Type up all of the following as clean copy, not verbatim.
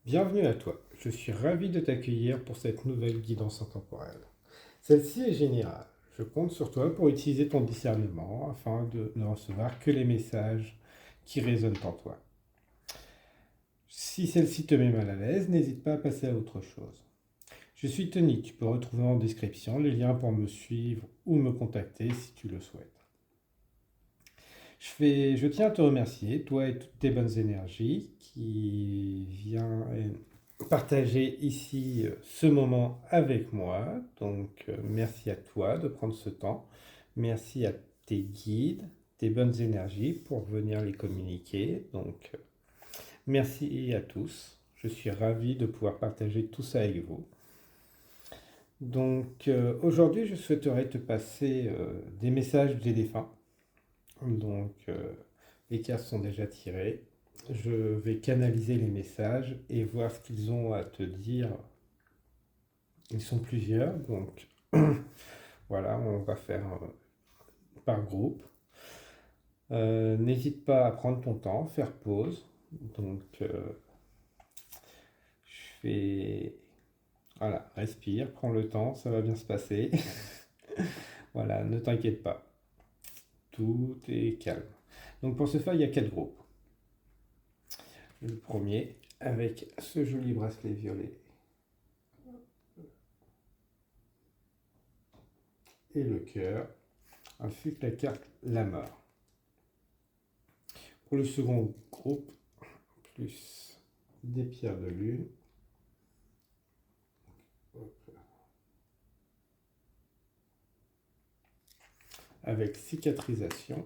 Bienvenue à toi, je suis ravi de t'accueillir pour cette nouvelle guidance intemporelle. Celle-ci est générale, je compte sur toi pour utiliser ton discernement afin de ne recevoir que les messages qui résonnent en toi. Si celle-ci te met mal à l'aise, n'hésite pas à passer à autre chose. Je suis Tony, tu peux retrouver en description les liens pour me suivre ou me contacter si tu le souhaites. Je tiens à te remercier, toi et toutes tes bonnes énergies qui viennent partager ici ce moment avec moi. Donc, merci à toi de prendre ce temps. Merci à tes guides, tes bonnes énergies pour venir les communiquer. Donc, merci à tous. Je suis ravi de pouvoir partager tout ça avec vous. Donc, aujourd'hui, je souhaiterais te passer des messages des défunts. Donc, les cartes sont déjà tirées. Je vais canaliser les messages et voir ce qu'ils ont à te dire. Ils sont plusieurs, donc voilà, on va faire par groupe. N'hésite pas à prendre ton temps, faire pause. Donc, je fais... Voilà, respire, prends le temps, ça va bien se passer. Voilà, ne t'inquiète pas. Tout est calme. Donc pour ce faire, il y a 4 groupes. Le premier, avec ce joli bracelet violet. Et le cœur, ainsi que la carte la mort. Pour le second groupe, plus des pierres de lune. Avec cicatrisation.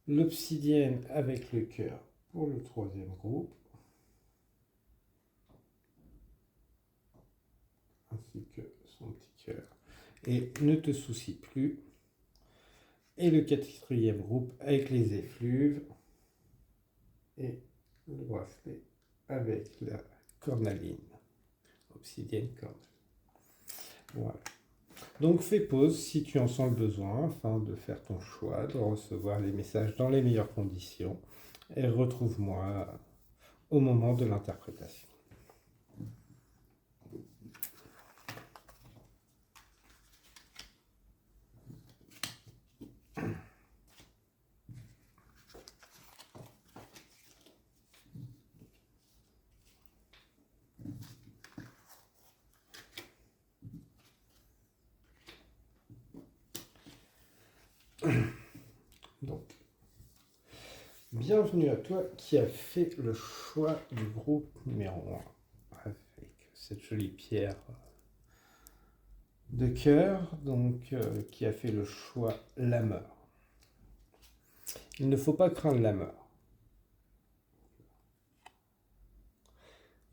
L'obsidienne avec le cœur pour le troisième groupe. Ainsi que son petit cœur. Et ne te soucie plus. Et le quatrième groupe avec les effluves. Et le bracelet avec la cornaline. Obsidienne cornaline. Voilà. Donc fais pause si tu en sens le besoin afin de faire ton choix, de recevoir les messages dans les meilleures conditions. Et retrouve-moi au moment de l'interprétation. Donc, bienvenue à toi qui a fait le choix du groupe numéro 1 avec cette jolie pierre de cœur, donc qui a fait le choix la mort. Il ne faut pas craindre la mort.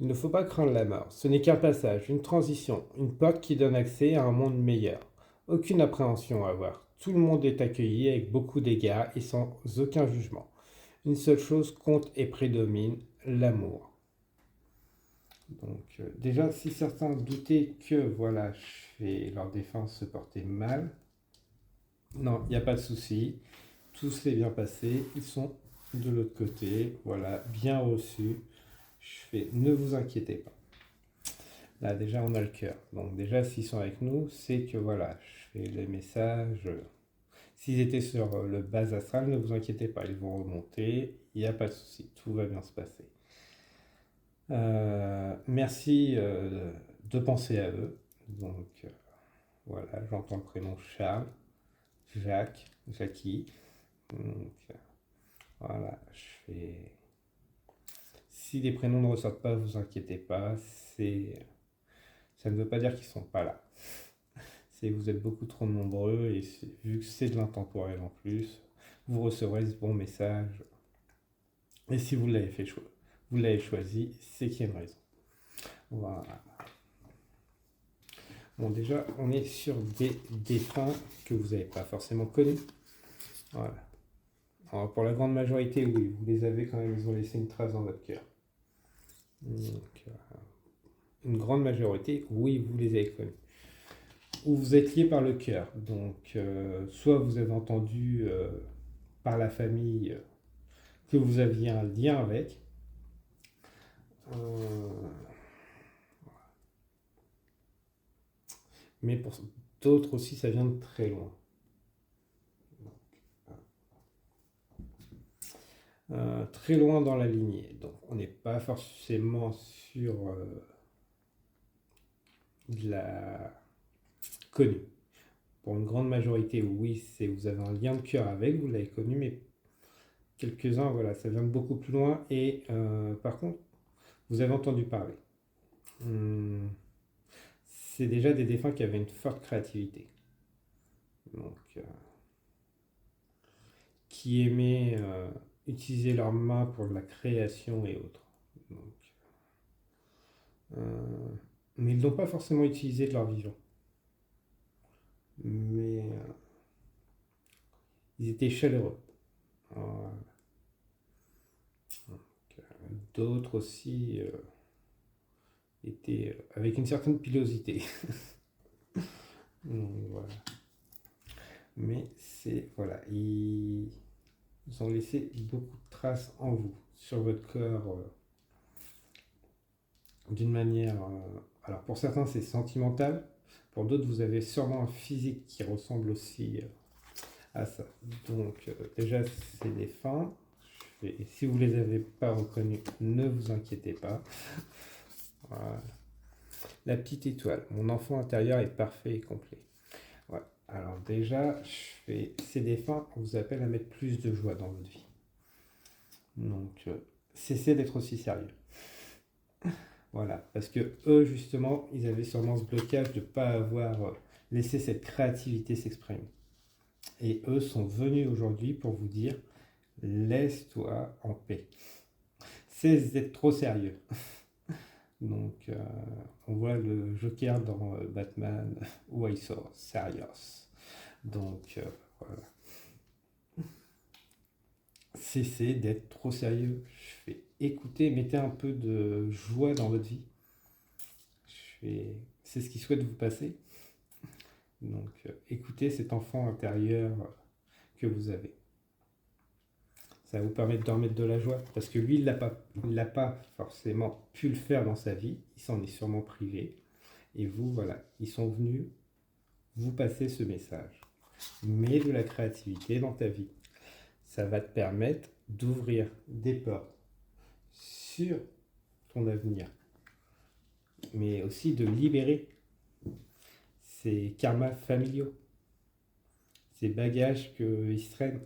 Il ne faut pas craindre la mort. Ce n'est qu'un passage, une transition, une porte qui donne accès à un monde meilleur. Aucune appréhension à avoir. Tout le monde est accueilli avec beaucoup d'égards et sans aucun jugement. Une seule chose compte et prédomine, l'amour. Donc déjà, si certains doutaient que voilà, leur défense se portait mal, non, il n'y a pas de souci. Tout s'est bien passé. Ils sont de l'autre côté. Voilà, bien reçus. Ne vous inquiétez pas. Là, déjà, on a le cœur. Donc déjà, s'ils sont avec nous, c'est que voilà, je fais les messages. S'ils étaient sur le bas astral, ne vous inquiétez pas, ils vont remonter. Il n'y a pas de souci. Tout va bien se passer. Merci de penser à eux. Donc voilà, j'entends le prénom Charles, Jacques, Jackie. Donc voilà, je fais. Si les prénoms ne ressortent pas, vous inquiétez pas, ça ne veut pas dire qu'ils sont pas là. C'est que vous êtes beaucoup trop nombreux et vu que c'est de l'intemporel en plus, vous recevrez ce bon message. Et si vous l'avez vous l'avez choisi, c'est qu'il y a une raison. Voilà. Bon, déjà, on est sur des défunts que vous n'avez pas forcément connus. Voilà. Alors, pour la grande majorité, oui, vous les avez quand même, ils ont laissé une trace dans votre cœur. Donc, une grande majorité, oui, vous les avez connus. Ou vous êtes liés par le cœur. Donc, soit vous avez entendu par la famille que vous aviez un lien avec, Euh, mais pour d'autres aussi, ça vient de très loin. Très loin dans la lignée. Donc on n'est pas forcément sur de la connue. Pour une grande majorité, oui, c'est vous avez un lien de cœur avec, vous l'avez connu, mais quelques-uns, voilà, ça vient de beaucoup plus loin. Et par contre, vous avez entendu parler. Hum, c'est déjà des défunts qui avaient une forte créativité. Donc, qui aimaient utiliser leurs mains pour de la création et autres. Donc, mais ils ne l'ont pas forcément utilisé de leur vivant. Mais ils étaient chaleureux. Voilà. D'autres aussi étaient avec une certaine pilosité. Donc, voilà. Mais c'est voilà, ils ont laissé beaucoup de traces en vous, sur votre corps, d'une manière. Alors pour certains c'est sentimental, pour d'autres vous avez sûrement un physique qui ressemble aussi à ça. Donc déjà c'est des fins. Et si vous les avez pas reconnus, ne vous inquiétez pas. Voilà. La petite étoile, mon enfant intérieur est parfait et complet. Ouais. Alors déjà, ces défunts, on vous appelle à mettre plus de joie dans votre vie. Donc, cessez d'être aussi sérieux. Voilà, parce que eux, justement, ils avaient sûrement ce blocage de ne pas avoir laissé cette créativité s'exprimer. Et eux sont venus aujourd'hui pour vous dire, laisse-toi en paix. Cesse d'être trop sérieux. Donc, on voit le Joker dans Batman, Why So Serious. Donc, voilà. Cessez d'être trop sérieux. Je fais écouter, mettez un peu de joie dans votre vie. C'est ce qui souhaite vous passer. Donc, écoutez cet enfant intérieur que vous avez. Ça va vous permettre de remettre de la joie. Parce que lui, il l'a pas forcément pu le faire dans sa vie. Il s'en est sûrement privé. Et vous, voilà, ils sont venus vous passer ce message. Mets de la créativité dans ta vie. Ça va te permettre d'ouvrir des portes sur ton avenir, mais aussi de libérer ces karmas familiaux, ces bagages qu'ils se traînent,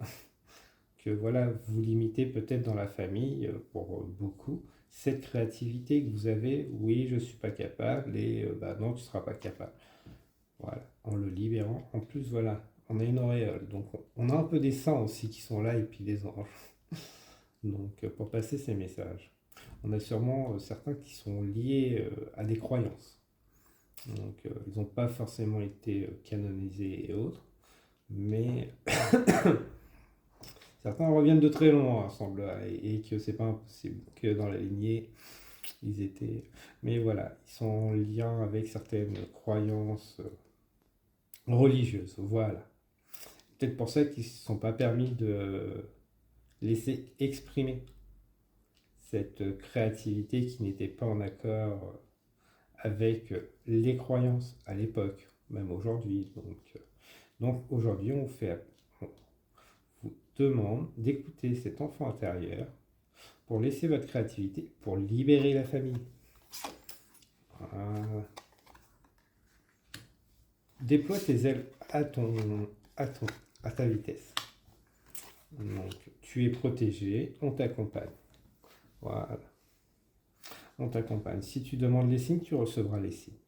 que voilà, vous limitez peut-être dans la famille, pour beaucoup, cette créativité que vous avez, oui, je ne suis pas capable, et bah non, tu ne seras pas capable. Voilà, en le libérant. En plus, voilà, on a une auréole, donc on a un peu des saints aussi qui sont là, et puis des anges. Donc, pour passer ces messages. On a sûrement certains qui sont liés à des croyances. Donc, ils n'ont pas forcément été canonisés et autres, mais certains reviennent de très loin, semble, et que c'est pas impossible que dans la lignée, ils étaient. Mais voilà, ils sont en lien avec certaines croyances religieuses. Voilà. Peut-être pour ça qu'ils ne se sont pas permis de laisser exprimer cette créativité qui n'était pas en accord avec les croyances à l'époque, même aujourd'hui. Donc aujourd'hui, on vous demande d'écouter cet enfant intérieur pour laisser votre créativité, pour libérer la famille. Voilà. Déploie tes ailes à ta vitesse. Donc, tu es protégé, on t'accompagne. Voilà. On t'accompagne. Si tu demandes les signes, tu recevras les signes.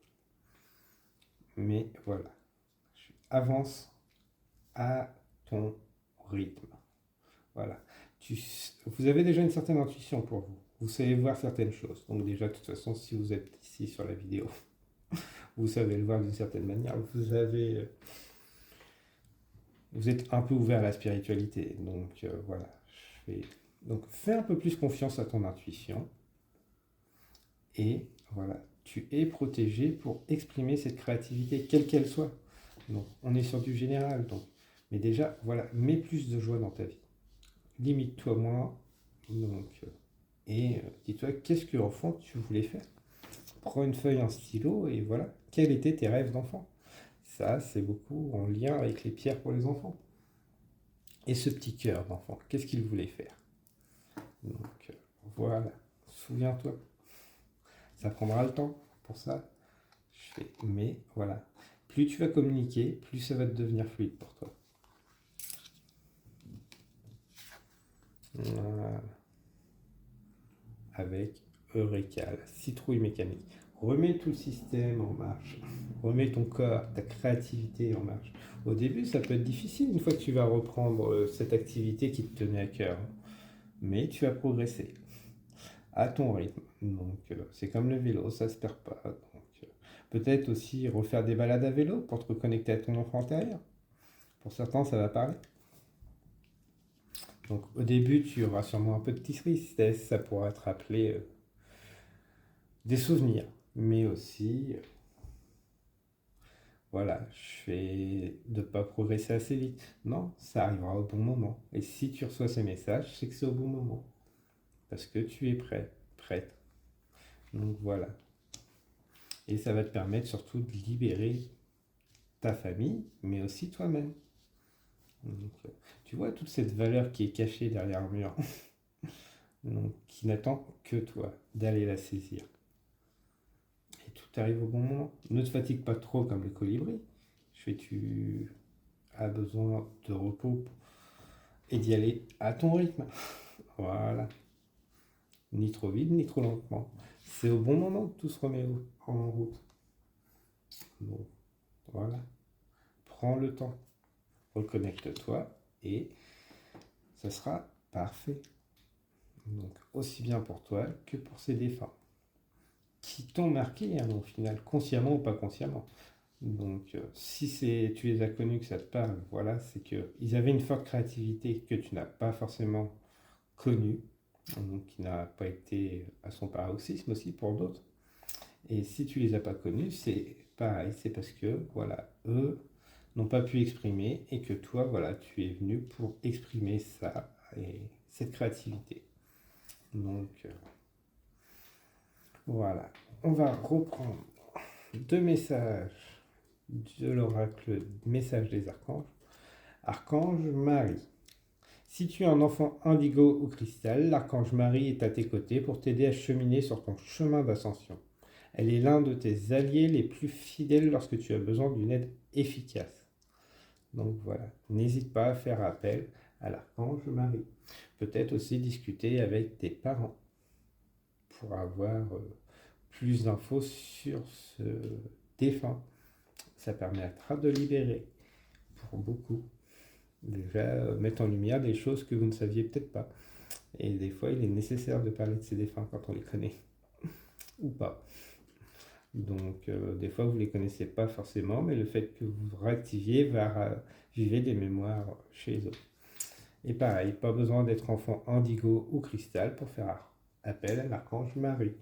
Mais voilà. Avance à ton rythme. Voilà. Vous avez déjà une certaine intuition pour vous. Vous savez voir certaines choses. Donc déjà, de toute façon, si vous êtes ici sur la vidéo, vous savez le voir d'une certaine manière. Vous êtes un peu ouvert à la spiritualité. Donc voilà. Donc fais un peu plus confiance à ton intuition. Et voilà, tu es protégé pour exprimer cette créativité, quelle qu'elle soit. Donc on est sur du général. Donc. Mais déjà, voilà, mets plus de joie dans ta vie. Limite-toi moins. Donc, Et dis-toi, qu'est-ce que enfant tu voulais faire? Prends une feuille, un stylo et voilà. Quels étaient tes rêves d'enfant? Ça, c'est beaucoup en lien avec les pierres pour les enfants. Et ce petit cœur d'enfant, qu'est-ce qu'il voulait faire? Donc voilà, souviens-toi. Ça prendra le temps pour ça. Mais voilà, plus tu vas communiquer, plus ça va devenir fluide pour toi. Voilà. Avec Eureka, la citrouille mécanique. Remets tout le système en marche. Remets ton corps, ta créativité en marche. Au début, ça peut être difficile une fois que tu vas reprendre cette activité qui te tenait à cœur. Mais tu vas progresser à ton rythme. Donc, c'est comme le vélo, ça se perd pas. Donc, peut-être aussi refaire des balades à vélo pour te reconnecter à ton enfant intérieur. Pour certains, ça va parler. Donc, au début, tu auras sûrement un peu de tristesse, ça pourra te rappeler des souvenirs, mais aussi, voilà, je fais de ne pas progresser assez vite. Non, ça arrivera au bon moment. Et si tu reçois ces messages, c'est que c'est au bon moment. Parce que tu es prêt, prête. Donc voilà. Et ça va te permettre surtout de libérer ta famille, mais aussi toi-même. Donc, tu vois toute cette valeur qui est cachée derrière le mur, donc, qui n'attend que toi d'aller la saisir. Et tout arrive au bon moment. Ne te fatigue pas trop comme le colibri. Tu as besoin de repos et d'y aller à ton rythme. Voilà. Ni trop vite, ni trop lentement. C'est au bon moment que tout se remet en route. Donc, voilà. Prends le temps. Reconnecte-toi et ça sera parfait. Donc, aussi bien pour toi que pour ces défunts qui t'ont marqué, hein, au final, consciemment ou pas consciemment. Donc, si tu les as connus, que ça te parle, voilà, c'est qu'ils avaient une forte créativité que tu n'as pas forcément connue, donc qui n'a pas été à son paroxysme aussi pour d'autres. Et si tu les as pas connus, c'est pareil, c'est parce que, voilà, eux n'ont pas pu exprimer et que toi, voilà, tu es venu pour exprimer ça et cette créativité. Donc, voilà, on va reprendre deux messages de l'oracle Message des archanges. Archange Marie. Si tu es un enfant indigo ou cristal, l'archange Marie est à tes côtés pour t'aider à cheminer sur ton chemin d'ascension. Elle est l'un de tes alliés les plus fidèles lorsque tu as besoin d'une aide efficace. Donc voilà, n'hésite pas à faire appel à l'archange Marie. Peut-être aussi discuter avec tes parents pour avoir plus d'infos sur ce défunt. Ça permettra de libérer pour beaucoup. Déjà, mettre en lumière des choses que vous ne saviez peut-être pas. Et des fois, il est nécessaire de parler de ces défunts quand on les connaît. Ou pas. Donc, des fois, vous ne les connaissez pas forcément, mais le fait que vous réactiviez va raviver des mémoires chez les autres. Et pareil, pas besoin d'être enfant indigo ou cristal pour faire appel à l'archange Marie.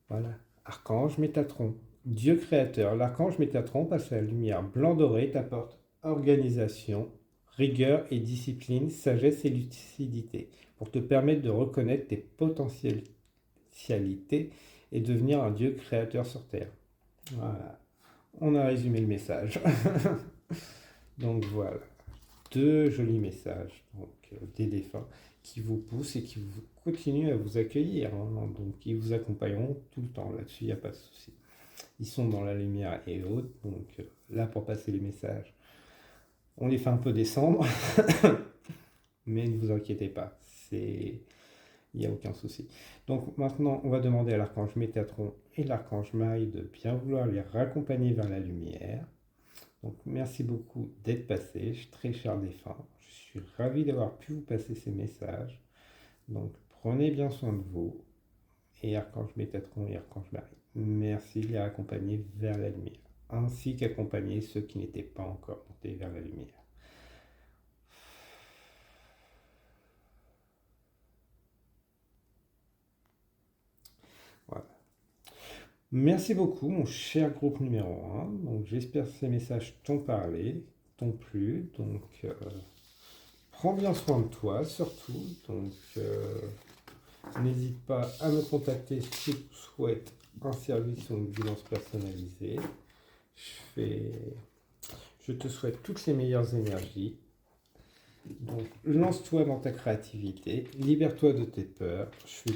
Voilà. Archange Métatron. Dieu créateur, l'archange Métatron, par sa lumière blanc-doré, t'apporte organisation, rigueur et discipline, sagesse et lucidité, pour te permettre de reconnaître tes potentialités et devenir un Dieu créateur sur Terre. Voilà. On a résumé le message. Donc voilà. Deux jolis messages donc, des défunts qui vous poussent et qui vous continuent à vous accueillir. Hein, donc ils vous accompagneront tout le temps. Là-dessus, il n'y a pas de souci. Ils sont dans la lumière et haute. Donc là, pour passer les messages, on les fait un peu descendre. Mais ne vous inquiétez pas. Il n'y a aucun souci. Donc maintenant, on va demander à l'archange Métatron et l'archange Marie de bien vouloir les raccompagner vers la lumière. Donc merci beaucoup d'être passé, très cher défunt. Je suis ravi d'avoir pu vous passer ces messages. Donc prenez bien soin de vous. Et archange Métatron et archange Marie, merci de les accompagner vers la lumière, ainsi qu'accompagner ceux qui n'étaient pas encore montés vers la lumière. Voilà. Merci beaucoup, mon cher groupe numéro 1. Donc, j'espère que ces messages t'ont parlé, t'ont plu. Donc, prends bien soin de toi, surtout. Donc, N'hésite pas à me contacter si tu souhaites un service ou une guidance personnalisée. Je te souhaite toutes les meilleures énergies. Donc, lance-toi dans ta créativité, libère-toi de tes peurs.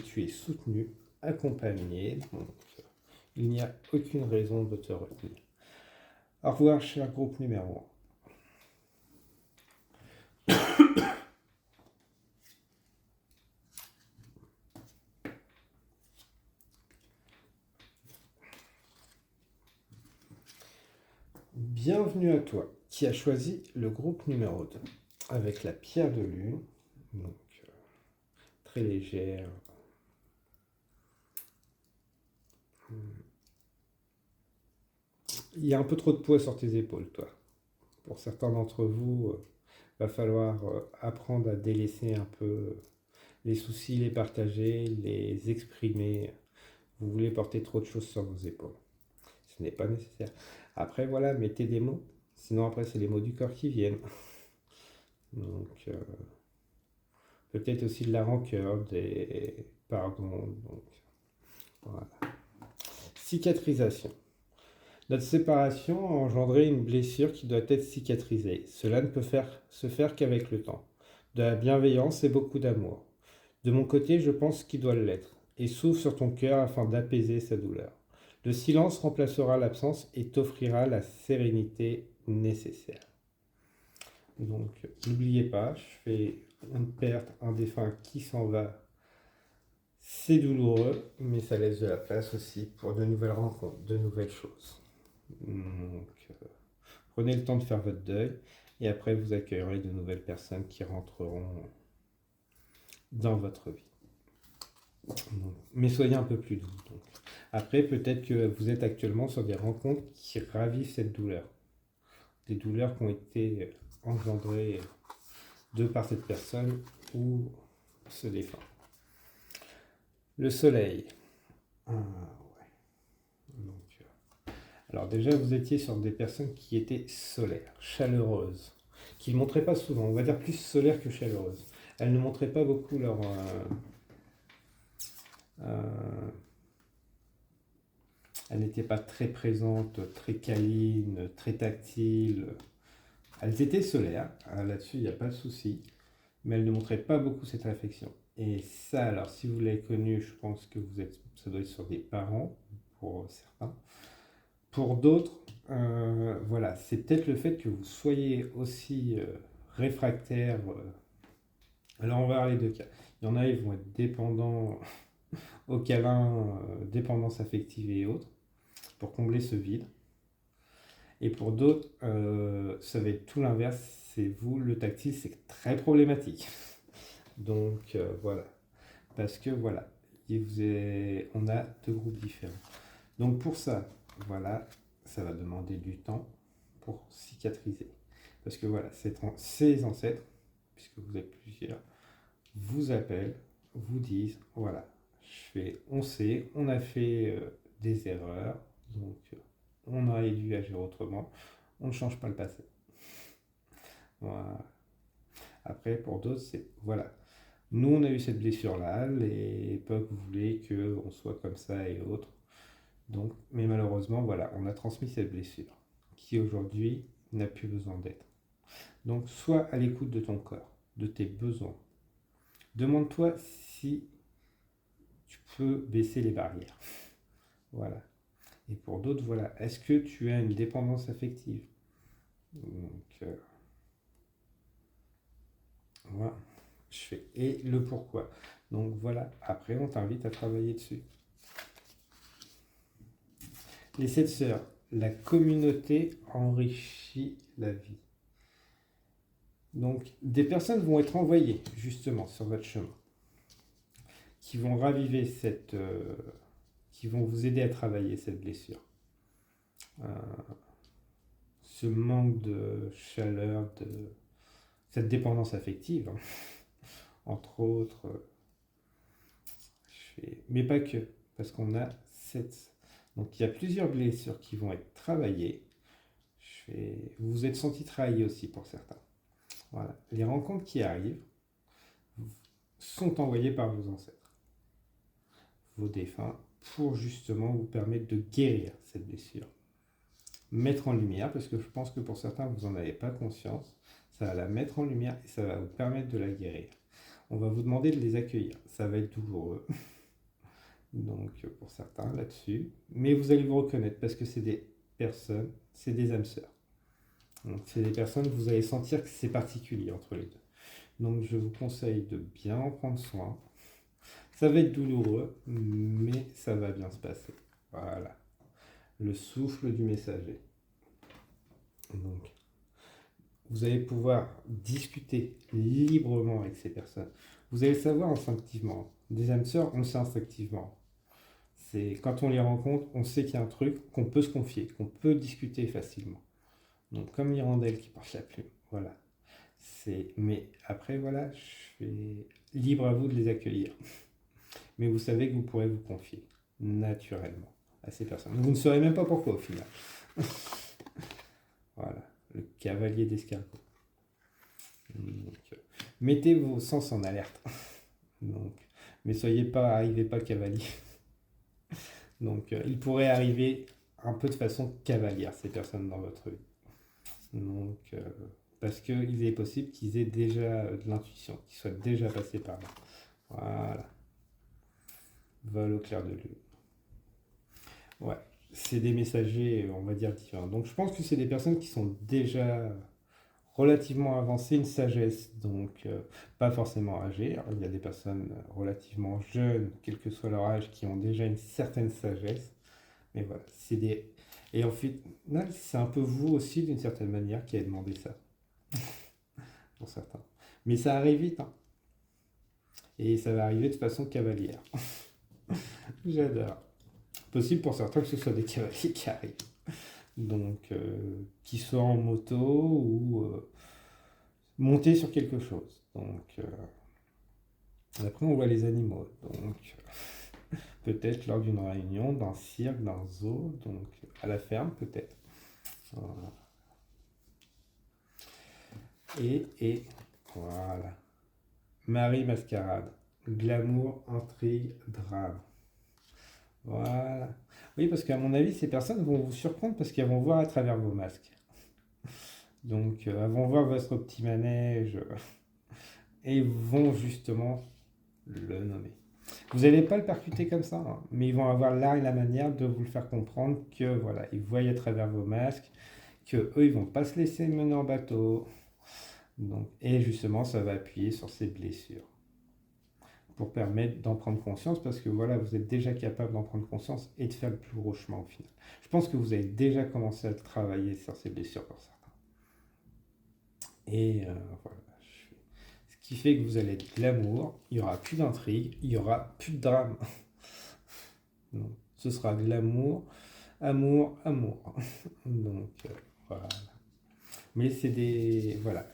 Tu es soutenu, accompagné. Donc, il n'y a aucune raison de te retenir. Au revoir, cher groupe numéro 1. Bienvenue à toi qui as choisi le groupe numéro 2 avec la pierre de lune, donc très légère. Il y a un peu trop de poids sur tes épaules, toi. Pour certains d'entre vous, va falloir apprendre à délaisser un peu les soucis, les partager, les exprimer. Vous voulez porter trop de choses sur vos épaules. Ce n'est pas nécessaire. Après, voilà, mettez des mots. Sinon, après, c'est les mots du corps qui viennent. Donc, peut-être aussi de la rancœur, des pardons. Donc, voilà. Cicatrisation. Notre séparation a engendré une blessure qui doit être cicatrisée. Cela ne peut se faire qu'avec le temps. De la bienveillance et beaucoup d'amour. De mon côté, je pense qu'il doit l'être. Et s'ouvre sur ton cœur afin d'apaiser sa douleur. Le silence remplacera l'absence et t'offrira la sérénité nécessaire. Donc, n'oubliez pas, je fais une perte, un défunt qui s'en va. C'est douloureux, mais ça laisse de la place aussi pour de nouvelles rencontres, de nouvelles choses. Donc, prenez le temps de faire votre deuil et après vous accueillerez de nouvelles personnes qui rentreront dans votre vie. Donc, mais soyez un peu plus doux. Donc. Après, peut-être que vous êtes actuellement sur des rencontres qui ravivent cette douleur. Des douleurs qui ont été engendrées de par cette personne ou ce défunt. Le soleil. Ouais. Donc, alors déjà, vous étiez sur des personnes qui étaient solaires, chaleureuses, qui ne montraient pas souvent, on va dire plus solaires que chaleureuses. Elles ne montraient pas beaucoup leur... elles n'étaient pas très présentes, très câlines, très tactiles. Elles étaient solaires, hein, là-dessus il n'y a pas de souci, mais elles ne montraient pas beaucoup cette affection. Et ça, alors si vous l'avez connu, je pense que ça doit être sur des parents, pour certains. Pour d'autres, voilà, c'est peut-être le fait que vous soyez aussi réfractaire. Alors on va voir les deux cas. Il y en a, ils vont être dépendants au câlin, dépendance affective et autres, pour combler ce vide. Et pour d'autres, ça va être tout l'inverse. C'est vous, le tactile, c'est très problématique. Donc voilà. Parce que voilà, on a deux groupes différents. Donc pour ça, voilà, ça va demander du temps pour cicatriser. Parce que voilà, ces ancêtres, puisque vous êtes plusieurs, vous appellent, vous disent, voilà, on sait, on a fait des erreurs, donc on aurait dû agir autrement, on ne change pas le passé. Voilà. Après, pour d'autres, c'est, voilà, nous on a eu cette blessure-là, les peuples voulaient qu'on soit comme ça et autres. Donc, mais malheureusement, voilà, on a transmis cette blessure qui aujourd'hui n'a plus besoin d'être. Donc, sois à l'écoute de ton corps, de tes besoins. Demande-toi si tu peux baisser les barrières. Voilà. Et pour d'autres, voilà, est-ce que tu as une dépendance affective? Donc, voilà, et le pourquoi. Donc voilà, après on t'invite à travailler dessus. Les 7 sœurs, la communauté enrichit la vie. Donc des personnes vont être envoyées justement sur votre chemin, qui vont raviver qui vont vous aider à travailler cette blessure. Ce manque de chaleur, cette dépendance affective, hein, entre autres. Mais pas que, parce qu'on a cette... Donc il y a plusieurs blessures qui vont être travaillées. Vous vous êtes senti trahi aussi pour certains. Voilà. Les rencontres qui arrivent sont envoyées par vos ancêtres. vos défunts pour justement vous permettre de guérir cette blessure. Mettre en lumière, parce que je pense que pour certains, vous n'en avez pas conscience. Ça va la mettre en lumière et ça va vous permettre de la guérir. On va vous demander de les accueillir. Ça va être douloureux. Donc pour certains là-dessus. Mais vous allez vous reconnaître parce que c'est des personnes, c'est des âmes sœurs. Donc c'est des personnes, vous allez sentir que c'est particulier entre les deux. Donc je vous conseille de bien en prendre soin. Ça va être douloureux, mais ça va bien se passer. Voilà. Le souffle du messager. Donc, vous allez pouvoir discuter librement avec ces personnes. Vous allez le savoir instinctivement. Des âmes sœurs, on le sait instinctivement. C'est quand on les rencontre, on sait qu'il y a un truc qu'on peut se confier, qu'on peut discuter facilement. Donc, comme l'hirondelle qui porte la plume. Voilà. Mais après, voilà, je fais libre à vous de les accueillir. Mais vous savez que vous pourrez vous confier naturellement à ces personnes. Vous ne saurez même pas pourquoi au final. Voilà, le cavalier d'escargot. Mettez vos sens en alerte. Donc, mais arrivez pas cavalier. Donc, il pourrait arriver un peu de façon cavalière ces personnes dans votre vie. Donc, parce qu'il est possible qu'ils aient déjà de l'intuition, qu'ils soient déjà passés par là. Voilà. Vol au clair de lune. Ouais, c'est des messagers, on va dire, différents. Donc je pense que c'est des personnes qui sont déjà relativement avancées, une sagesse, donc pas forcément âgées. Alors, il y a des personnes relativement jeunes, quel que soit leur âge, qui ont déjà une certaine sagesse. Mais voilà, c'est des... Et en fait, c'est un peu vous aussi, d'une certaine manière, qui avez demandé ça, pour certains. Mais ça arrive vite, hein. Et ça va arriver de façon cavalière. J'adore. Possible pour certains que ce soit des cavaliers qui arrivent. Donc, qui soient en moto ou montés sur quelque chose. Donc, après, on voit les animaux. Donc, peut-être lors d'une réunion, d'un cirque, d'un zoo, donc à la ferme, peut-être. Voilà. Et voilà. Marie Mascarade. Glamour, intrigue, drame. Voilà. Oui, parce qu'à mon avis, ces personnes vont vous surprendre parce qu'elles vont voir à travers vos masques. Donc, elles vont voir votre petit manège et vont justement le nommer. Vous n'allez pas le percuter comme ça, hein, mais ils vont avoir l'art et la manière de vous le faire comprendre que voilà, ils voient à travers vos masques, que eux, ils vont pas se laisser mener en bateau. Donc, et justement, ça va appuyer sur ces blessures pour permettre d'en prendre conscience, parce que voilà, vous êtes déjà capable d'en prendre conscience et de faire le plus gros chemin au final. Je pense que vous avez déjà commencé à travailler sur ces blessures pour certains. Et voilà. Ce qui fait que vous allez être glamour, il n'y aura plus d'intrigue, il n'y aura plus de drame. Non, ce sera glamour, amour, amour. Donc voilà. Mais c'est des... Voilà.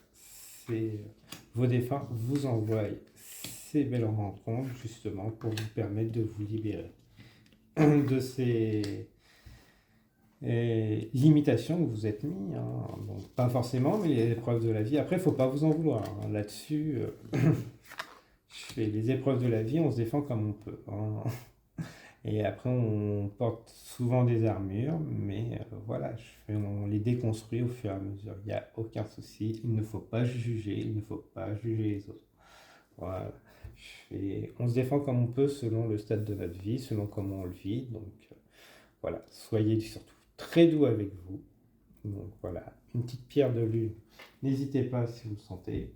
Vos défunts vous envoient ces belles rencontres justement pour vous permettre de vous libérer de ces limitations que vous êtes mis, hein. Donc, pas forcément, mais les épreuves de la vie. Après, il ne faut pas vous en vouloir, hein. Là-dessus, je fais les épreuves de la vie, on se défend comme on peut, hein. Et après, on porte souvent des armures, mais voilà, on les déconstruit au fur et à mesure. Il n'y a aucun souci, il ne faut pas juger, il ne faut pas juger les autres. Voilà. On se défend comme on peut selon le stade de notre vie, selon comment on le vit. Donc voilà, soyez surtout très doux avec vous. Donc voilà, une petite pierre de lune. N'hésitez pas, si vous le sentez,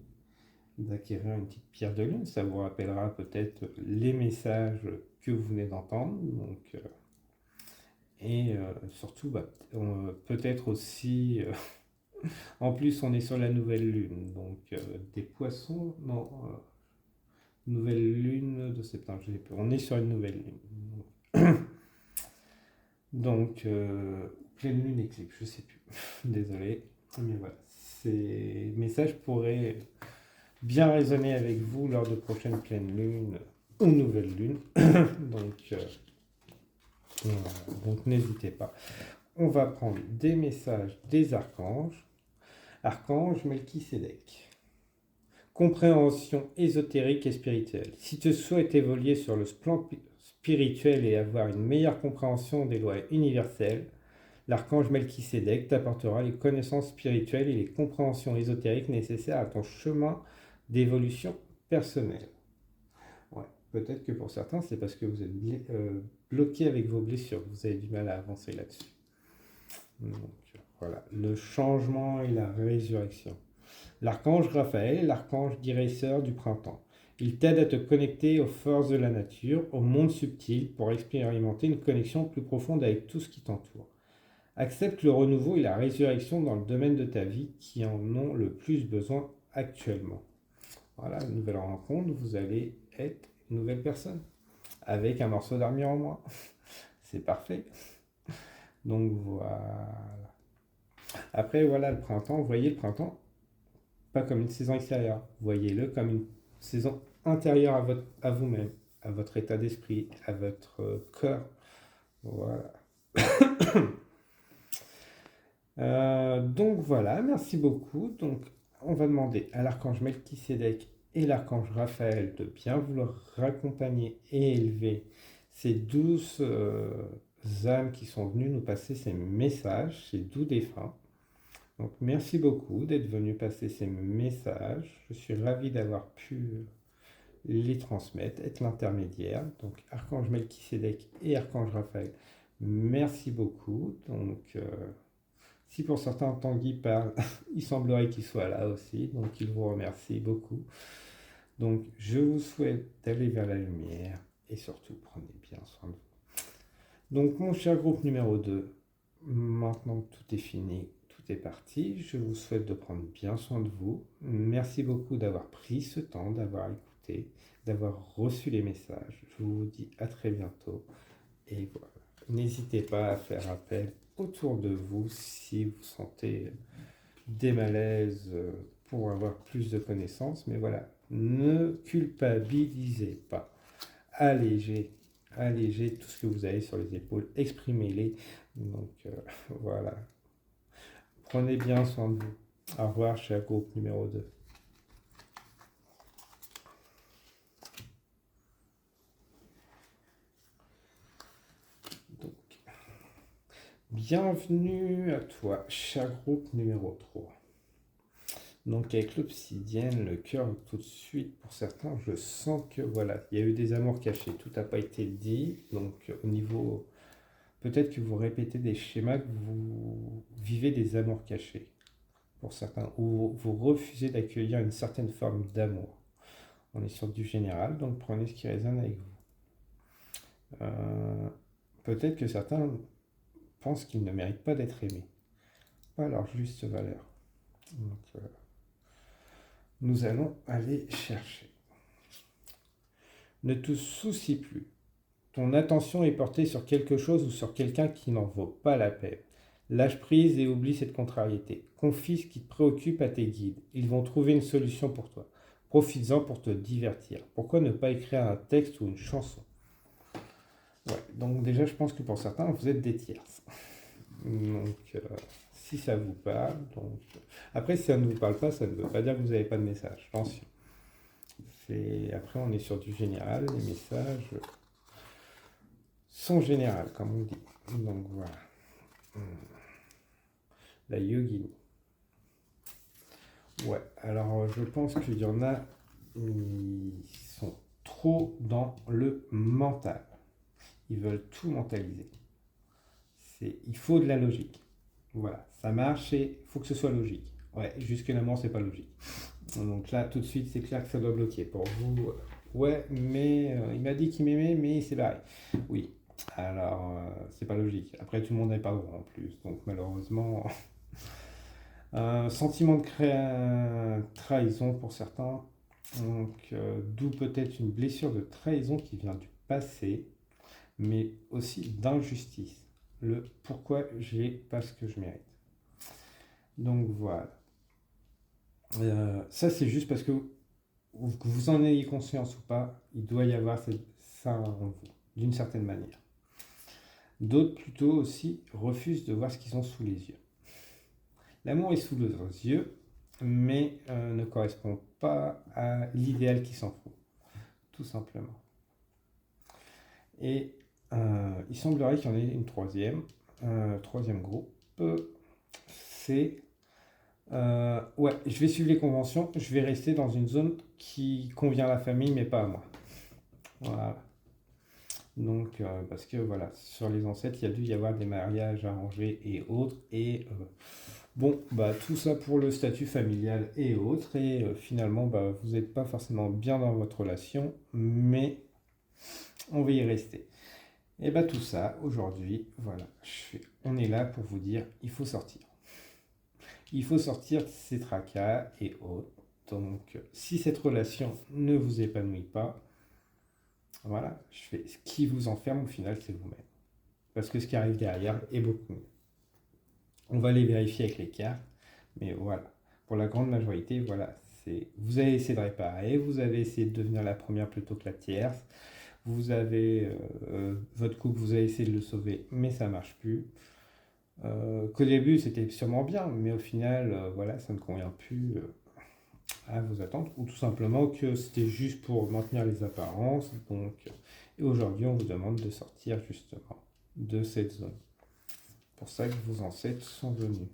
d'acquérir une petite pierre de lune. Ça vous rappellera peut-être les messages que vous venez d'entendre. Donc, surtout, peut-être aussi, en plus, on est sur la nouvelle lune. Donc, des poissons, non, nouvelle lune de septembre, j'ai peur. On est sur une nouvelle lune. Donc, pleine lune, éclipse, je sais plus. Désolé. Mais voilà, ces messages pourraient bien résonner avec vous lors de prochaines pleines lunes ou nouvelles lunes. Donc, donc n'hésitez pas. On va prendre des messages des archanges. Archange Melchisédek. Compréhension ésotérique et spirituelle. Si tu souhaites évoluer sur le plan spirituel et avoir une meilleure compréhension des lois universelles, l'archange Melchisédek t'apportera les connaissances spirituelles et les compréhensions ésotériques nécessaires à ton chemin d'évolution personnelle. Ouais, peut-être que pour certains, c'est parce que vous êtes bloqué avec vos blessures, vous avez du mal à avancer là-dessus. Donc voilà, le changement et la résurrection. L'archange Raphaël est l'archange guérisseur du printemps. Il t'aide à te connecter aux forces de la nature, au monde subtil, pour expérimenter une connexion plus profonde avec tout ce qui t'entoure. Accepte le renouveau et la résurrection dans le domaine de ta vie qui en ont le plus besoin actuellement. Voilà, une nouvelle rencontre, vous allez être une nouvelle personne, avec un morceau d'armure en moins. C'est parfait. Donc voilà. Après, voilà le printemps. Vous voyez le printemps, pas comme une saison extérieure. Voyez-le comme une saison intérieure à vous-même, à votre état d'esprit, à votre cœur. Voilà. Donc voilà, merci beaucoup. Donc on va demander à l'archange Melchisédek et l'archange Raphaël de bien vouloir raccompagner et élever ces douces âmes qui sont venues nous passer ces messages, ces doux défunts. Donc merci beaucoup d'être venu passer ces messages. Je suis ravi d'avoir pu les transmettre, être l'intermédiaire. Donc archange Melchisédek et archange Raphaël, merci beaucoup. Donc si pour certains Tanguy parle, il semblerait qu'il soit là aussi, donc il vous remercie beaucoup. Donc je vous souhaite d'aller vers la lumière et surtout prenez bien soin de vous. Donc mon cher groupe numéro 2, maintenant que tout est fini, tout est parti, je vous souhaite de prendre bien soin de vous. Merci beaucoup d'avoir pris ce temps, d'avoir écouté, d'avoir reçu les messages. Je vous dis à très bientôt et voilà. N'hésitez pas à faire appel autour de vous si vous sentez des malaises pour avoir plus de connaissances. Mais voilà, ne culpabilisez pas. Allégez tout ce que vous avez sur les épaules, exprimez-les. Donc voilà, prenez bien soin de vous. Au revoir, cher groupe numéro 2. Bienvenue à toi, cher groupe numéro 3. Donc avec l'obsidienne, le cœur tout de suite, pour certains, je sens que voilà, il y a eu des amours cachés, tout n'a pas été dit. Donc au niveau, peut-être que vous répétez des schémas, que vous vivez des amours cachés, pour certains, ou vous refusez d'accueillir une certaine forme d'amour. On est sur du général, donc prenez ce qui résonne avec vous. Peut-être que certains pensent qu'ils ne méritent pas d'être aimés, pas leur juste valeur. Donc, nous allons aller chercher. Ne te soucie plus. Ton attention est portée sur quelque chose ou sur quelqu'un qui n'en vaut pas la peine. Lâche prise et oublie cette contrariété. Confie ce qui te préoccupe à tes guides. Ils vont trouver une solution pour toi. Profites-en pour te divertir. Pourquoi ne pas écrire un texte ou une chanson? Ouais, donc déjà, je pense que pour certains, vous êtes des tierces. Donc, si ça vous parle, donc... Après, si ça ne vous parle pas, ça ne veut pas dire que vous n'avez pas de message. Attention. Après, on est sur du général. Les messages sont généraux, comme on dit. Donc, voilà. La yogini. Ouais, alors je pense qu'il y en a, ils sont trop dans le mental. Ils veulent tout mentaliser. Il faut de la logique. Voilà, ça marche et il faut que ce soit logique. Ouais, jusque l'amour, c'est pas logique. Donc là, tout de suite, c'est clair que ça doit bloquer. Pour vous, ouais, mais il m'a dit qu'il m'aimait, mais c'est pareil. Oui, alors c'est pas logique. Après, tout le monde n'est pas droit en plus. Donc malheureusement, un sentiment de trahison pour certains. Donc d'où peut-être une blessure de trahison qui vient du passé, mais aussi d'injustice. Le pourquoi j'ai pas ce que je mérite. Donc voilà. Ça, c'est juste parce que vous en ayez conscience ou pas, il doit y avoir ça en vous, d'une certaine manière. D'autres, plutôt aussi, refusent de voir ce qu'ils ont sous les yeux. L'amour est sous leurs yeux, mais ne correspond pas à l'idéal qui s'en fout, tout simplement. Et il semblerait qu'il y en ait une troisième, troisième groupe. C'est ouais, je vais suivre les conventions, je vais rester dans une zone qui convient à la famille, mais pas à moi. Voilà. Donc, parce que voilà, sur les ancêtres, il y a dû y avoir des mariages arrangés et autres, et bon, bah tout ça pour le statut familial et autres, et finalement, bah, vous n'êtes pas forcément bien dans votre relation, mais on va y rester. Et bah tout ça, aujourd'hui, voilà, on est là pour vous dire, il faut sortir. Il faut sortir de ces tracas et autres. Donc, si cette relation ne vous épanouit pas, voilà, ce qui vous enferme au final, c'est vous-même. Parce que ce qui arrive derrière est beaucoup mieux. On va les vérifier avec les cartes, mais voilà. Pour la grande majorité, voilà, vous avez essayé de réparer, vous avez essayé de devenir la première plutôt que la tierce, vous avez votre couple, vous avez essayé de le sauver, mais ça ne marche plus. Qu'au début c'était sûrement bien, mais au final, voilà, ça ne convient plus à vos attentes, ou tout simplement que c'était juste pour maintenir les apparences. Donc, et aujourd'hui, on vous demande de sortir justement de cette zone. C'est pour ça que vos ancêtres sont venus.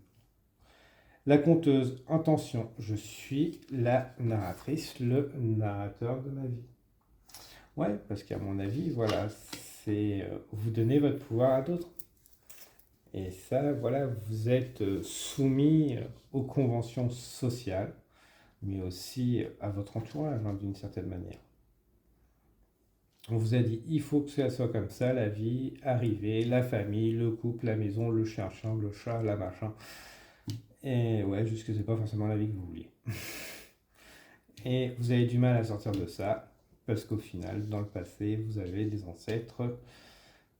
La conteuse, attention, je suis la narratrice, le narrateur de ma vie. Ouais, parce qu'à mon avis, voilà, c'est vous donner votre pouvoir à d'autres. Et ça, voilà, vous êtes soumis aux conventions sociales, mais aussi à votre entourage, hein, d'une certaine manière. On vous a dit, il faut que ça soit comme ça, la vie, arriver, la famille, le couple, la maison, le chien, le chat, la machin. Et ouais, juste que c'est pas forcément la vie que vous vouliez. Et vous avez du mal à sortir de ça, parce qu'au final, dans le passé, vous avez des ancêtres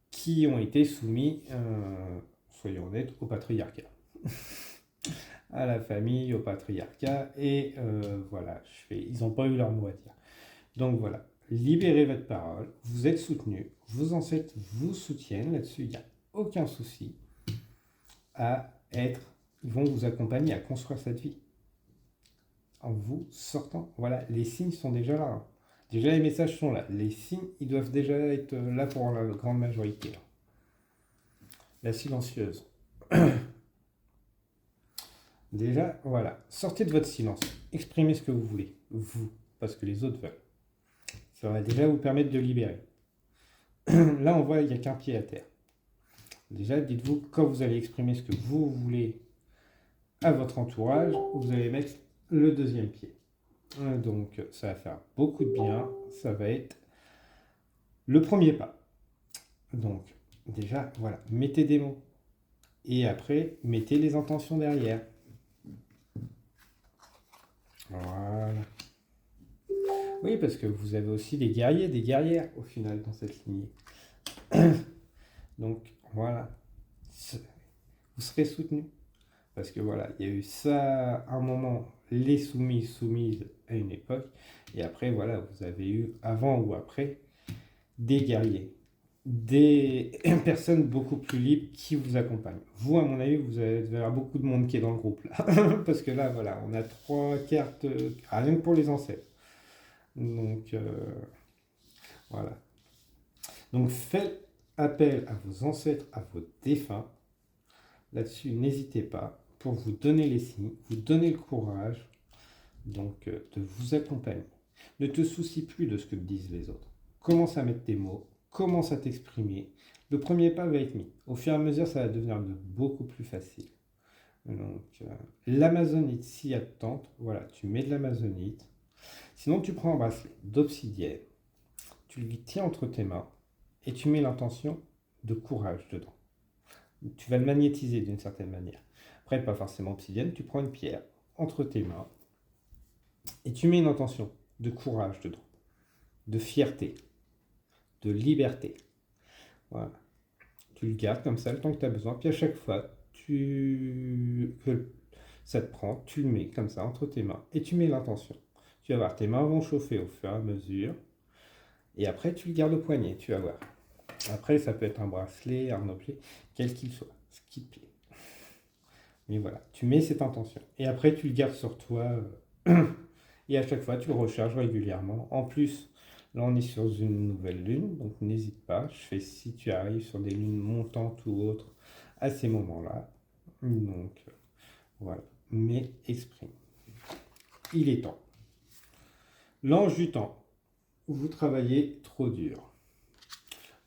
qui ont été soumis, soyons honnêtes, au patriarcat. À la famille, au patriarcat, et voilà, ils n'ont pas eu leur mot à dire. Donc voilà, libérez votre parole, vous êtes soutenu, vos ancêtres vous soutiennent là-dessus, il n'y a aucun souci à être, ils vont vous accompagner à construire cette vie. En vous sortant, voilà, les signes sont déjà là. Hein. Déjà les messages sont là, les signes, ils doivent déjà être là pour la grande majorité. Là. La silencieuse. Déjà, voilà, sortez de votre silence, exprimez ce que vous voulez, vous, parce que les autres veulent. Ça va déjà vous permettre de libérer. Là, on voit, il n'y a qu'un pied à terre. Déjà, dites-vous, quand vous allez exprimer ce que vous voulez à votre entourage, vous allez mettre le deuxième pied. Donc, ça va faire beaucoup de bien. Ça va être le premier pas. Donc, déjà, voilà, mettez des mots. Et après, mettez les intentions derrière. Voilà. Oui, parce que vous avez aussi des guerriers, des guerrières, au final, dans cette lignée. Donc, voilà. Vous serez soutenu. Parce que voilà, il y a eu ça à un moment, les soumises à une époque. Et après, voilà, vous avez eu, avant ou après, des guerriers. Des personnes beaucoup plus libres qui vous accompagnent. Vous, à mon avis, vous allez avoir beaucoup de monde qui est dans le groupe là. Parce que là, voilà, on a 3 cartes, rien que pour les ancêtres. Donc, voilà. Donc, faites appel à vos ancêtres, à vos défunts. Là-dessus, n'hésitez pas pour vous donner les signes, vous donner le courage donc de vous accompagner. Ne te soucie plus de ce que disent les autres. Commence à mettre tes mots, commence à t'exprimer. Le premier pas va être mis. Au fur et à mesure, ça va devenir beaucoup plus facile. Donc, l'amazonite, s'il y a de tente, voilà, tu mets de l'amazonite. Sinon, tu prends un bracelet d'obsidienne, tu le tiens entre tes mains et tu mets l'intention de courage dedans. Tu vas le magnétiser d'une certaine manière. Après, pas forcément obsidienne, tu prends une pierre entre tes mains et tu mets une intention de courage dedans, de fierté, de liberté. Voilà. Tu le gardes comme ça le temps que tu as besoin, puis à chaque fois que ça te prend, tu le mets comme ça entre tes mains et tu mets l'intention. Tu vas voir, tes mains vont chauffer au fur et à mesure et après tu le gardes au poignet, tu vas voir. Après, ça peut être un bracelet, un objet, quel qu'il soit, ce qui te plaît. Mais voilà, tu mets cette intention. Et après, tu le gardes sur toi. Et à chaque fois, tu le recharges régulièrement. En plus, là, on est sur une nouvelle lune, donc n'hésite pas. Je fais si tu arrives sur des lunes montantes ou autres à ces moments-là. Donc, voilà. Mais exprime. Il est temps. L'ange du temps. Vous travaillez trop dur.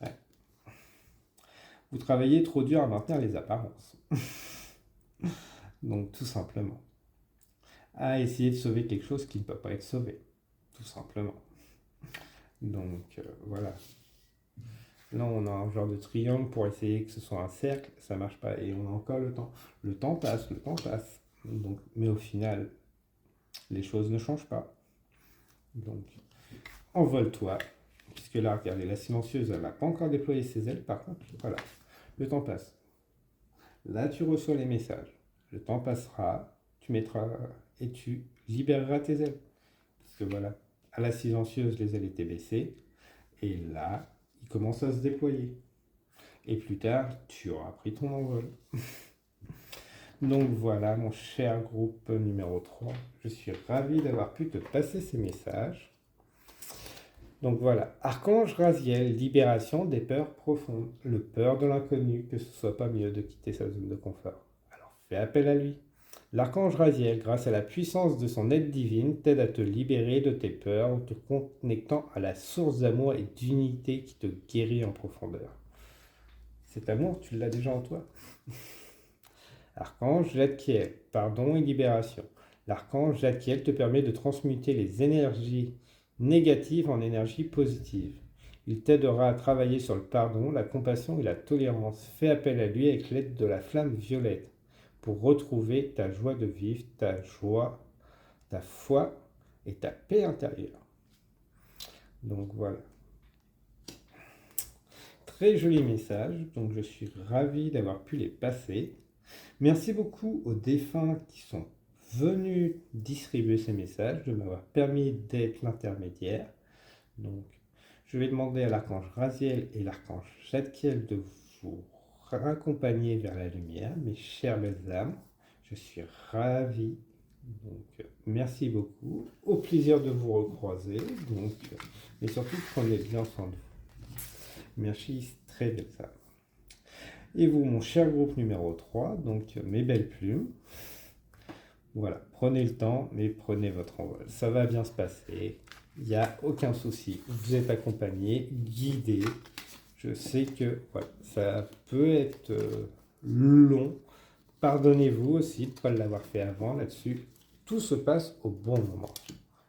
Ouais. Vous travaillez trop dur à maintenir les apparences. Donc, tout simplement. À essayer de sauver quelque chose qui ne peut pas être sauvé. Tout simplement. Donc, voilà. Là, on a un genre de triangle pour essayer que ce soit un cercle. Ça marche pas. Et on a encore le temps. Le temps passe, le temps passe. Donc, mais au final, les choses ne changent pas. Donc, envole-toi. Puisque là, regardez, la silencieuse, elle n'a pas encore déployé ses ailes. Par contre, voilà. Le temps passe. Là, tu reçois les messages. Le temps passera. Tu mettras et tu libéreras tes ailes. Parce que voilà, à la silencieuse, les ailes étaient baissées. Et là, il commence à se déployer. Et plus tard, tu auras pris ton envol. Donc voilà, mon cher groupe numéro 3. Je suis ravi d'avoir pu te passer ces messages. Donc voilà, Archange Raziel, libération des peurs profondes. Le peur de l'inconnu, que ce soit pas mieux de quitter sa zone de confort. Alors fais appel à lui. L'archange Raziel, grâce à la puissance de son aide divine, t'aide à te libérer de tes peurs en te connectant à la source d'amour et d'unité qui te guérit en profondeur. Cet amour, tu l'as déjà en toi. Archange Jadkiel, pardon et libération. L'archange Jadkiel te permet de transmuter les énergies négatives en énergie positive. Il t'aidera à travailler sur le pardon, la compassion et la tolérance. Fais appel à lui avec l'aide de la flamme violette pour retrouver ta joie de vivre, ta joie, ta foi et ta paix intérieure. Donc voilà. Très joli message, donc je suis ravi d'avoir pu les passer. Merci beaucoup aux défunts qui sont venus distribuer ces messages, de m'avoir permis d'être l'intermédiaire. Donc, je vais demander à l'archange Raziel et l'archange Jadkiel de vous raccompagner vers la lumière, mes chères belles âmes. Je suis ravi. Donc, merci beaucoup. Au plaisir de vous recroiser. Donc, mais surtout, prenez bien soin de vous. Merci, très belles âmes. Et vous, mon cher groupe numéro 3, donc mes belles plumes. Voilà, prenez le temps, mais prenez votre envol. Ça va bien se passer. Il n'y a aucun souci. Vous êtes accompagné, guidé. Je sais que voilà, ça peut être long. Pardonnez-vous aussi de ne pas l'avoir fait avant. Là-dessus, tout se passe au bon moment.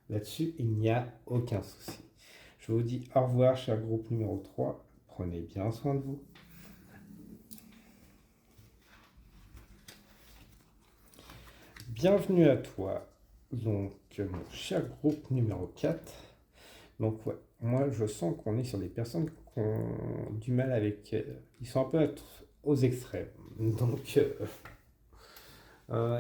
Là-dessus, il n'y a aucun souci. Je vous dis au revoir, cher groupe numéro 3. Prenez bien soin de vous. Bienvenue à toi, donc mon cher groupe numéro 4. Donc ouais, moi je sens qu'on est sur des personnes qui ont du mal avec... ils sont un peu aux extrêmes. Donc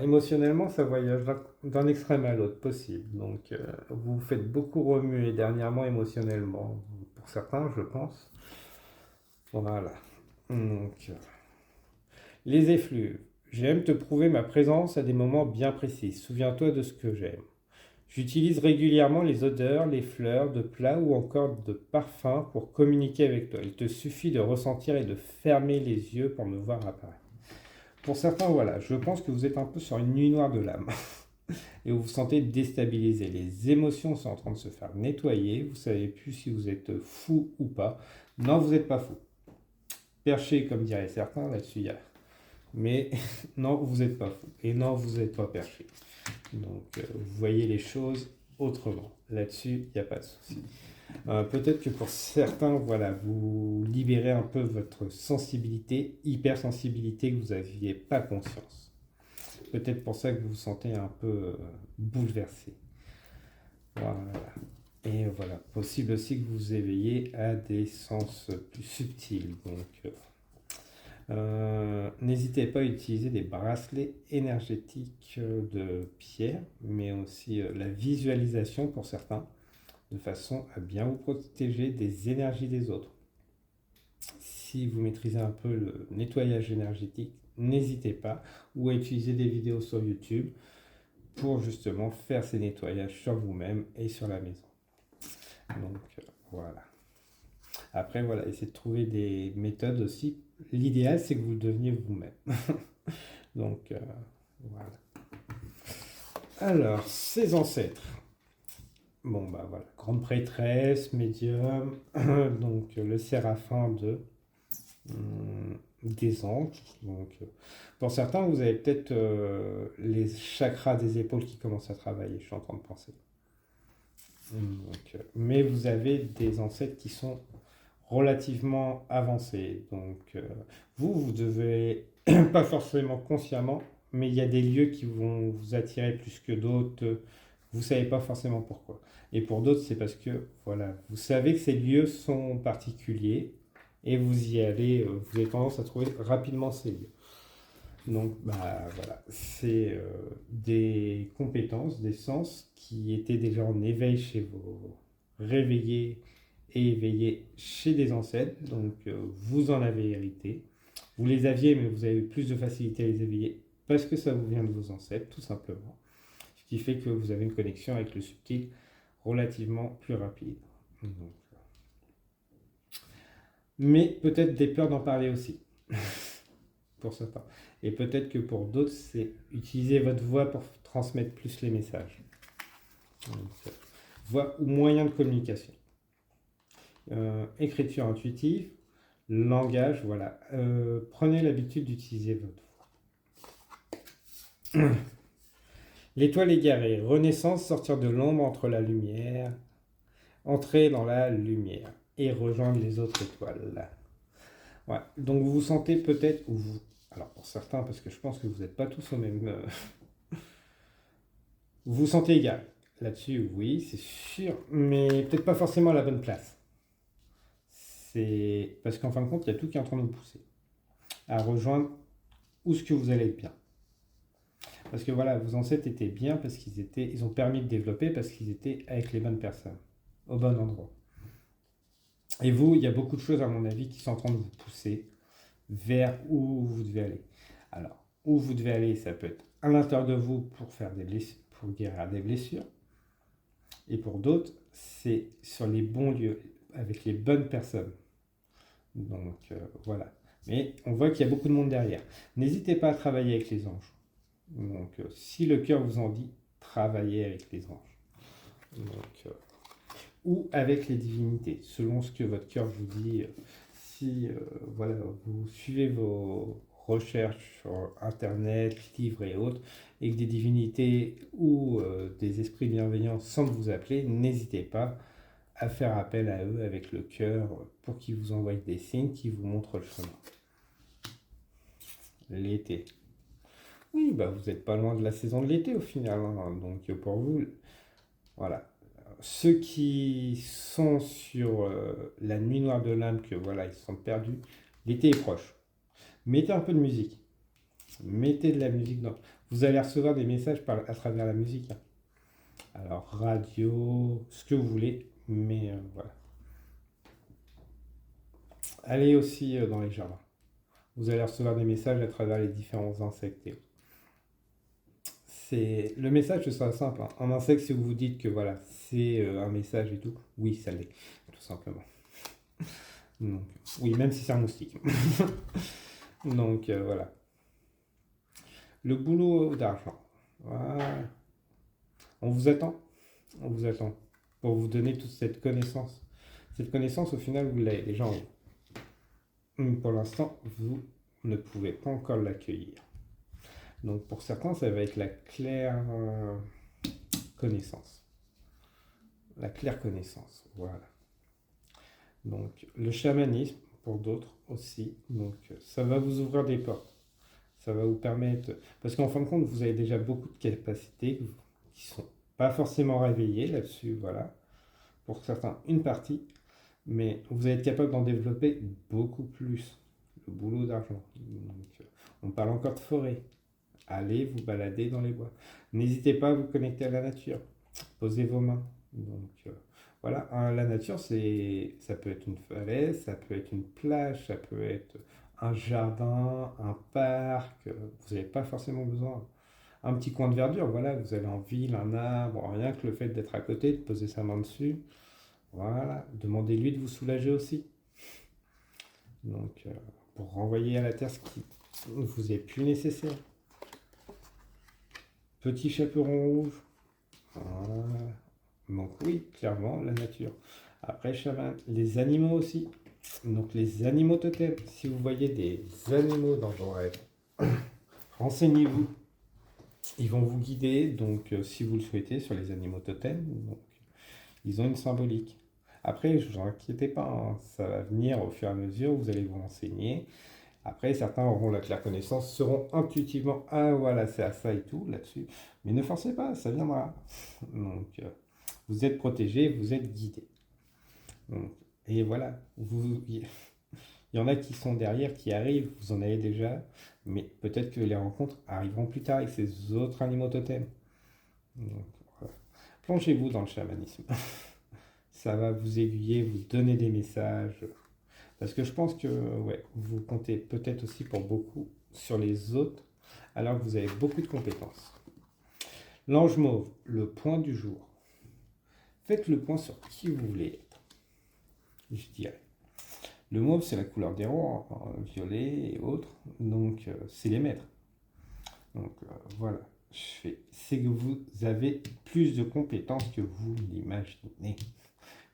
émotionnellement, ça voyage d'un extrême à l'autre possible. Donc vous faites beaucoup remuer dernièrement émotionnellement. Pour certains, je pense. Voilà. Donc, les effluves. J'aime te prouver ma présence à des moments bien précis. Souviens-toi de ce que j'aime. J'utilise régulièrement les odeurs, les fleurs, de plats ou encore de parfums pour communiquer avec toi. Il te suffit de ressentir et de fermer les yeux pour me voir apparaître. Pour certains, voilà, je pense que vous êtes un peu sur une nuit noire de l'âme et vous vous sentez déstabilisé. Les émotions sont en train de se faire nettoyer. Vous ne savez plus si vous êtes fou ou pas. Non, vous n'êtes pas fou. Perché, comme diraient certains, là-dessus, il y a... Mais non, vous n'êtes pas fou. Et non, vous n'êtes pas perché. Donc, vous voyez les choses autrement. Là-dessus, il n'y a pas de souci. Peut-être que pour certains, voilà, vous libérez un peu votre sensibilité, hypersensibilité que vous n'aviez pas conscience. Peut-être pour ça que vous vous sentez un peu bouleversé. Voilà. Et voilà, possible aussi que vous vous éveillez à des sens plus subtils. Donc, n'hésitez pas à utiliser des bracelets énergétiques de pierre, mais aussi la visualisation pour certains, de façon à bien vous protéger des énergies des autres. Si vous maîtrisez un peu le nettoyage énergétique, n'hésitez pas, ou à utiliser des vidéos sur YouTube pour justement faire ces nettoyages sur vous-même et sur la maison. Donc voilà. Après, voilà, essayez de trouver des méthodes aussi. L'idéal, c'est que vous le deveniez vous-même. Donc voilà. Alors, ses ancêtres. Bon, bah voilà, grande prêtresse, médium, donc le séraphin des anges. Donc, pour certains, vous avez peut-être les chakras des épaules qui commencent à travailler, je suis en train de penser. Donc, mais vous avez des ancêtres qui sont relativement avancés. Donc, vous devez, pas forcément consciemment, mais il y a des lieux qui vont vous attirer plus que d'autres. Vous ne savez pas forcément pourquoi. Et pour d'autres, c'est parce que voilà, vous savez que ces lieux sont particuliers et vous y allez, vous avez tendance à trouver rapidement ces lieux. Donc, bah, voilà, c'est des compétences, des sens qui étaient déjà en éveil chez vos réveillés et éveillés chez des ancêtres. Donc, vous en avez hérité. Vous les aviez, mais vous avez eu plus de facilité à les éveiller parce que ça vous vient de vos ancêtres, tout simplement. Ce qui fait que vous avez une connexion avec le subtil relativement plus rapide. Donc, mais peut-être des peurs d'en parler aussi, pour certains. Et peut-être que pour d'autres, c'est utiliser votre voix pour transmettre plus les messages. Donc, voix ou moyen de communication. Écriture intuitive, langage, voilà. Prenez l'habitude d'utiliser votre voix. L'étoile égarée, renaissance, sortir de l'ombre entre la lumière, entrer dans la lumière et rejoindre les autres étoiles. Ouais. Donc vous vous sentez peut-être, ou vous, alors pour certains, parce que je pense que vous n'êtes pas tous au même, vous vous sentez égal. Là-dessus, oui, c'est sûr, mais peut-être pas forcément à la bonne place. C'est parce qu'en fin de compte, il y a tout qui est en train de vous pousser à rejoindre où ce que vous allez être bien. Parce que voilà, vos ancêtres étaient bien parce ils ont permis de développer parce qu'ils étaient avec les bonnes personnes, au bon endroit. Et vous, il y a beaucoup de choses, à mon avis, qui sont en train de vous pousser vers où vous devez aller. Alors, où vous devez aller, ça peut être à l'intérieur de vous pour faire des blessures, pour guérir des blessures. Et pour d'autres, c'est sur les bons lieux, avec les bonnes personnes. Donc voilà. Mais on voit qu'il y a beaucoup de monde derrière. N'hésitez pas à travailler avec les anges. Donc si le cœur vous en dit, travaillez avec les anges. Donc, ou avec les divinités, selon ce que votre cœur vous dit. Si voilà, vous suivez vos recherches sur Internet, livres et autres, et que des divinités ou des esprits bienveillants semblent vous appeler, n'hésitez pas à faire appel à eux avec le cœur pour qu'ils vous envoient des signes qui vous montrent le chemin. L'été. Oui, bah vous n'êtes pas loin de la saison de l'été au final, hein. Donc pour vous, voilà. Ceux qui sont sur la nuit noire de l'âme, que voilà, ils sont perdus, l'été est proche. Mettez un peu de musique. Mettez de la musique dans. Vous allez recevoir des messages à travers la musique, hein. Alors, radio, ce que vous voulez, mais voilà. Allez aussi dans les jardins. Vous allez recevoir des messages à travers les différents insectes. Le message, ce sera simple, hein. Un insecte, si vous vous dites que voilà, c'est un message et tout, oui, ça l'est, tout simplement. Donc, oui, même si c'est un moustique. Donc voilà. Le boulot d'argent. Voilà. On vous attend. On vous attend pour vous donner toute cette connaissance. Cette connaissance, au final, vous l'avez déjà en vous. Pour l'instant, vous ne pouvez pas encore l'accueillir. Donc pour certains, ça va être la claire connaissance. La claire connaissance, voilà. Donc le chamanisme, pour d'autres aussi. Donc ça va vous ouvrir des portes. Ça va vous permettre... Parce qu'en fin de compte, vous avez déjà beaucoup de capacités qui sont pas forcément réveillées là-dessus, voilà. Pour certains, une partie. Mais vous allez être capable d'en développer beaucoup plus. Le boulot d'argent. Donc, on parle encore de forêt. Allez vous balader dans les bois. N'hésitez pas à vous connecter à la nature. Posez vos mains. Donc voilà, la nature, ça peut être une falaise, ça peut être une plage, ça peut être un jardin, un parc, vous n'avez pas forcément besoin. Un petit coin de verdure, voilà, vous avez en ville, un arbre, rien que le fait d'être à côté, de poser sa main dessus, voilà, demandez-lui de vous soulager aussi. Donc, pour renvoyer à la terre ce qui ne vous est plus nécessaire. Petit chaperon rouge, voilà. Donc oui, clairement, la nature. Après, chaman, les animaux aussi. Donc les animaux totems, si vous voyez des animaux dans vos rêves, renseignez-vous. Ils vont vous guider, donc si vous le souhaitez, sur les animaux totems. Donc, ils ont une symbolique. Après, ne vous inquiétez pas, hein, ça va venir au fur et à mesure, vous allez vous renseigner. Après, certains auront la claire connaissance, seront intuitivement, ah voilà, c'est à ça et tout là-dessus. Mais ne forcez pas, ça viendra. Donc, vous êtes protégé, vous êtes guidé. Donc, et voilà, il y en a qui sont derrière, qui arrivent, vous en avez déjà, mais peut-être que les rencontres arriveront plus tard avec ces autres animaux totems. Donc, voilà. Plongez-vous dans le chamanisme. Ça va vous aiguiller, vous donner des messages. Parce que je pense que ouais, vous comptez peut-être aussi pour beaucoup sur les autres, alors que vous avez beaucoup de compétences. L'ange mauve, le point du jour. Faites le point sur qui vous voulez être, je dirais. Le mauve, c'est la couleur des rois, hein, violet et autres, donc c'est les maîtres. Donc voilà, c'est que vous avez plus de compétences que vous l'imaginez.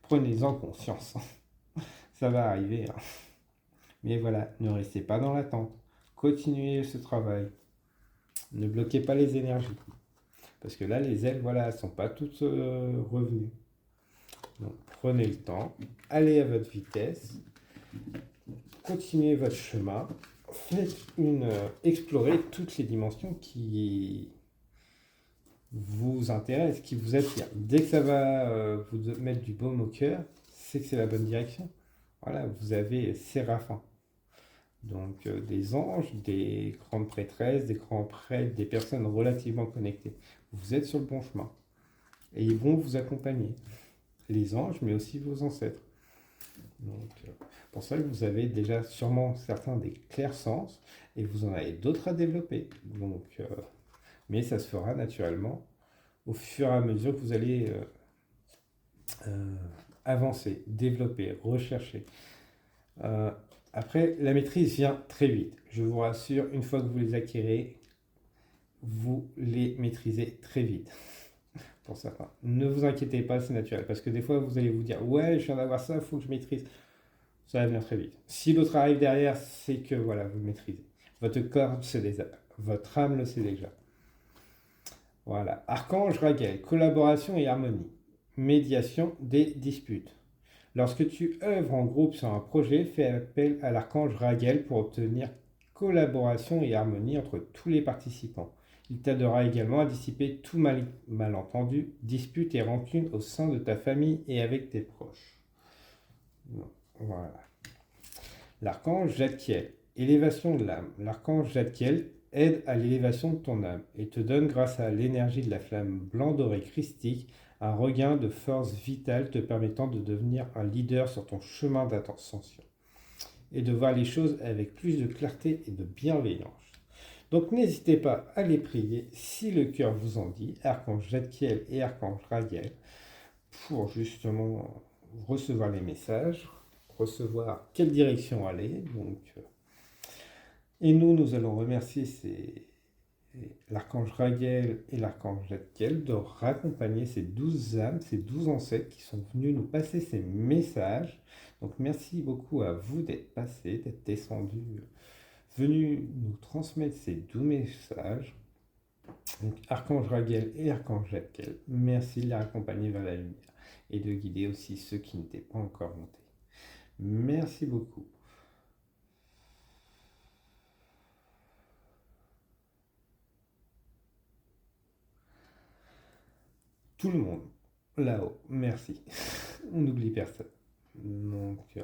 Prenez-en conscience, ça va arriver. Hein. Mais voilà, ne restez pas dans l'attente. Continuez ce travail. Ne bloquez pas les énergies. Parce que là, les ailes, voilà, elles ne sont pas toutes revenues. Donc, prenez le temps, allez à votre vitesse, continuez votre chemin, faites explorer toutes les dimensions qui vous intéressent, qui vous attirent. Dès que ça va vous mettre du baume au cœur, c'est que c'est la bonne direction. Voilà, vous avez Séraphin. Donc des anges, des grandes prêtresses, des grands prêtres, des personnes relativement connectées. Vous êtes sur le bon chemin. Et ils vont vous accompagner. Les anges, mais aussi vos ancêtres. Donc, pour ça que vous avez déjà sûrement certains des clairs sens et vous en avez d'autres à développer. Donc, mais ça se fera naturellement au fur et à mesure que vous allez euh, avancer, développer, rechercher. Euh, Après, la maîtrise vient très vite. Je vous rassure, une fois que vous les acquérez, vous les maîtrisez très vite. Pour certains. Ne vous inquiétez pas, c'est naturel. Parce que des fois, vous allez vous dire, ouais, je viens d'avoir ça, il faut que je maîtrise. Ça va venir très vite. Si l'autre arrive derrière, c'est que voilà, vous le maîtrisez. Votre corps le sait déjà. Votre âme le sait déjà. Voilà. Archange Raguel, collaboration et harmonie. Médiation des disputes. Lorsque tu œuvres en groupe sur un projet, fais appel à l'archange Raguel pour obtenir collaboration et harmonie entre tous les participants. Il t'aidera également à dissiper tout malentendu, disputes et rancunes au sein de ta famille et avec tes proches. Voilà. L'archange Jadkiel, élévation de l'âme. L'archange Jadkiel aide à l'élévation de ton âme et te donne, grâce à l'énergie de la flamme blanc doré christique, un regain de force vitale te permettant de devenir un leader sur ton chemin d'ascension et de voir les choses avec plus de clarté et de bienveillance. Donc n'hésitez pas à les prier si le cœur vous en dit, Archange Jadkiel et Archange Raguel, pour justement recevoir les messages, recevoir quelle direction aller. Donc, et nous allons remercier l'archange Raguel et l'archange Jadkiel de raccompagner ces 12 âmes, ces 12 ancêtres qui sont venus nous passer ces messages. Donc merci beaucoup à vous d'être passés, d'être descendus, venus nous transmettre ces 12 messages. Donc archange Raguel et archange Jadkiel, merci de les accompagner vers la lumière et de guider aussi ceux qui n'étaient pas encore montés. Merci beaucoup. Tout le monde, là-haut, merci. On n'oublie personne. Donc,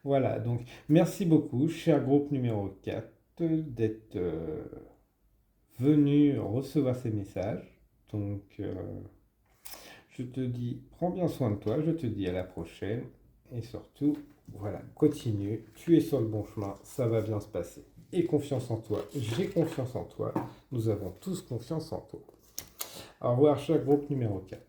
voilà, donc merci beaucoup, cher groupe numéro 4, d'être venu recevoir ces messages. Donc, je te dis, prends bien soin de toi, je te dis à la prochaine Et surtout, voilà, continue, tu es sur le bon chemin, ça va bien se passer. Et confiance en toi, j'ai confiance en toi, nous avons tous confiance en toi. Au revoir, chaque groupe numéro 4.